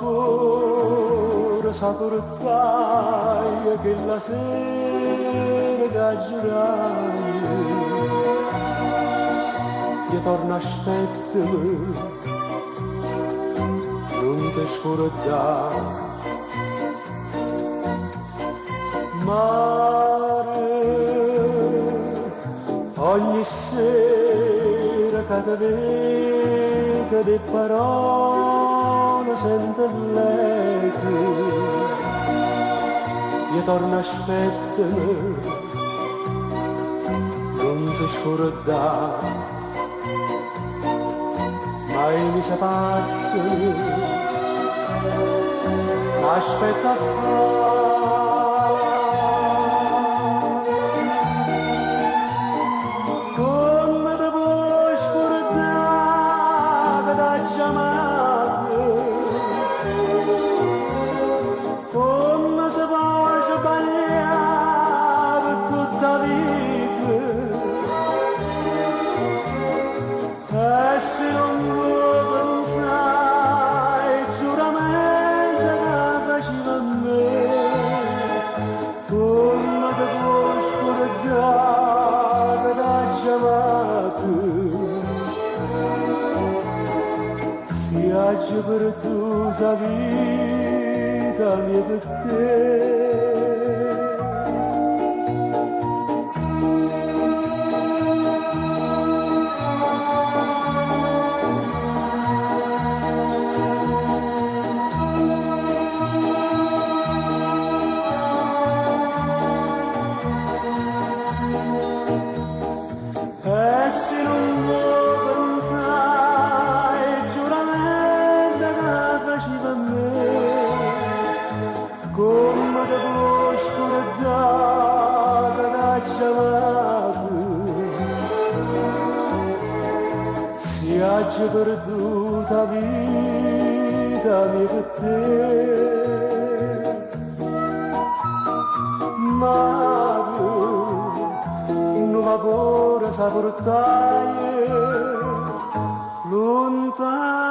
paura sa portaia che la sera caggerai io torno aspettami non ti scordare mare ogni sera che ti vedo di parole sento l'eco io torno aspettami non ti scordare mai mi sa passa aspetta a fare come ti puoi scordare da chiamate come si può sbagliare per tutta la vita e se non vuoi pensare giuramento che faceva a me come ti puoi scordare da chiamate si aggi perduta vita mia per te e se non vuoi pensare il giuramento che faceva a me come ti puoi scordare da chiamato si aggi perduta vita mia per te ma nuova paura sa portare lontano